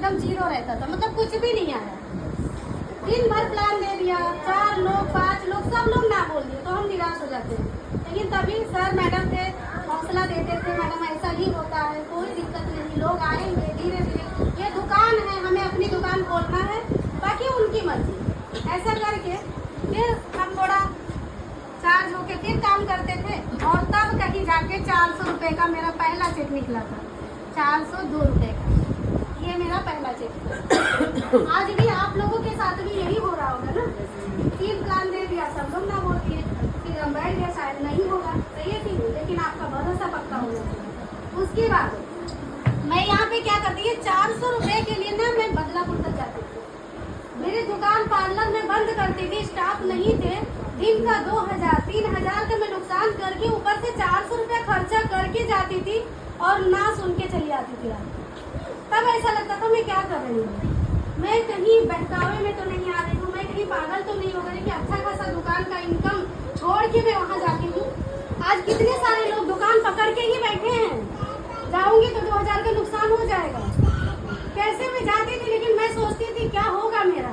एकदम जीरो रहता था, मतलब कुछ भी नहीं आया। दिन भर प्लान दे दिया, 4 लोग 5 लोग सब लोग ना बोल दिए, तो हम निराश हो जाते हैं। लेकिन तभी सर मैडम थे, हौसला देते थे, मैडम ऐसा ही होता है, कोई दिक्कत नहीं, लोग आएंगे धीरे धीरे, ये दुकान है, हमें अपनी दुकान खोलना है, बाकी उनकी मर्जी। ऐसा करके फिर हम थोड़ा चार्ज होके फिर काम करते थे। और तब कहीं जाके 400 रुपये का मेरा पहला चेक निकला था, 402 रुपये का, ये मेरा पहला चेक था। आज भी आप लोगों के साथ भी यही हो रहा होगा ना, 3 प्लान दे दिया, सब लोग ना बोल दिए, फिर हम बैठ गए, शायद नहीं होगा, सही है कि नहीं, लेकिन आपका भरोसा पक्का होना चाहिए। उसके बाद मैं यहाँ पे क्या करती है, 400 रुपये के लिए ना मैं बदलापुर तक जाती थी। मेरी दुकान पार्लर में बंद करती थी, स्टाफ नहीं थे, दिन का 2000 3000 का मैं नुकसान करके ऊपर से 400 रुपया खर्चा करके जाती थी और ना सुन के चली आती थी। तब ऐसा लगता था मैं क्या कर रही हूँ, मैं कहीं बहकावे में तो नहीं आ रही हूँ, मैं कहीं पागल तो नहीं हो गई कि अच्छा खासा दुकान का इनकम छोड़ के मैं वहाँ जाती हूँ। आज कितने सारे लोग दुकान पकड़ के ही बैठे हैं, जाऊंगी तो 2000 का नुकसान हो जाएगा, कैसे मैं जाती थी। लेकिन मैं सोचती थी क्या होगा मेरा,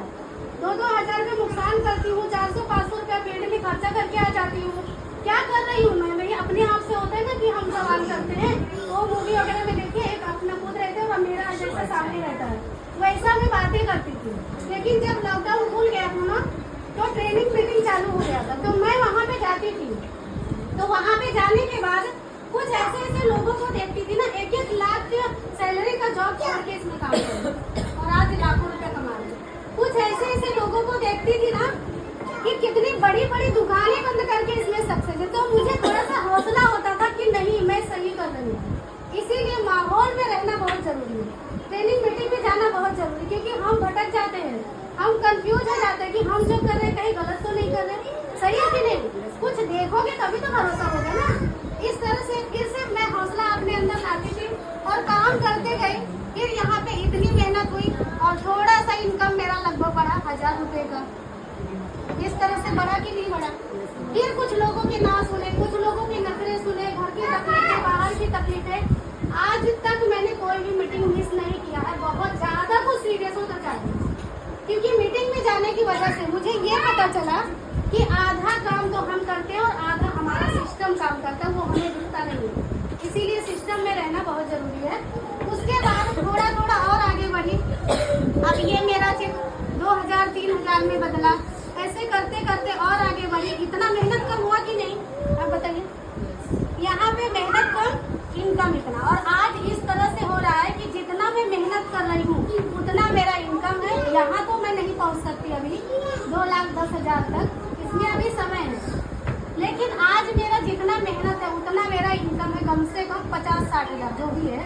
2-2000 का नुकसान करती हूँ, 400-500 रुपया पेट में खर्चा करके आ जाती हूँ, क्या कर रही हूँ मैं। भाई अपने आप से होता है ना कि हम सवाल करते हैं, वो मूवी वगैरह में देखिए एक अपना खुद रहते हैं और मेरा जैसा सामने रहता है, वैसा मैं बातें करती थी। लेकिन जब लॉकडाउन खुल गया था ना, तो ट्रेनिंग मीटिंग चालू हो गया था, तो मैं वहाँ पे जाती थी। तो वहाँ पे जाने के बाद कुछ ऐसे लोगों को देखती थी ना, 1-1 लाख सैलरी का जॉब छोड़ के इसमें काम कर और आज लाखों रुपए कमा रहे। कुछ ऐसे लोगों को देखती थी ना कि कितनी बड़ी बड़ी दुकानें बंद करके इसमें सक्सेस है, तो मुझे थोड़ा सा हौसला होता था कि नहीं मैं सही कर रही हूँ। इसीलिए माहौल में रहना बहुत जरूरी है, ट्रेनिंग मीटिंग में जाना बहुत जरूरी है, क्योंकि हम भटक जाते हैं, हम कंफ्यूज हो जाते हैं कि हम जो कर रहे हैं कहीं गलत तो नहीं कर रहे, सही है कि नहीं। कुछ देखोगे तभी तो भरोसा होगा ना। इस तरह से फिर से मैं हौसला अपने अंदर लाती थी और काम करते गए। फिर यहाँ पे इतनी मेहनत हुई और थोड़ा सा इनकम मेरा लगभग बढ़ा 1000 रुपये का। इस तरह से बढ़ा कि नहीं बढ़ा। फिर कुछ लोगों के ना सुने, कुछ लोगों के नखरे सुने, घर की तकलीफें, बाहर की तकलीफें। आज तक मैंने कोई भी मीटिंग मिस नहीं किया है, बहुत ज्यादा कुछ सीरियस हो तो चाहिए, क्योंकि मीटिंग में जाने की वजह से मुझे ये पता चला कि आधा काम तो हम करते हैं और आधा हमारा सिस्टम काम करता है, वो हमें दिखता नहीं है। इसीलिए सिस्टम में रहना बहुत जरूरी है। उसके बाद थोड़ा थोड़ा और आगे बढ़ी। अब ये मेरा चेक 2000-3000 में बदला, ऐसे करते करते और आगे बढ़ी। इतना मेहनत कम हुआ कि नहीं, अब बताइए। यहाँ पे मेहनत कम, इनकम इतना, और आज इस तरह से हो रहा है कि जितना मैं मेहनत कर रही हूँ उतना मेरा इनकम है। यहाँ तो मैं नहीं पहुँच सकती अभी 2,10,000 तक, इसमें अभी समय है, लेकिन आज मेरा जितना मेहनत है उतना मेरा इनकम है, कम से कम 50-60 हज़ार जो भी है,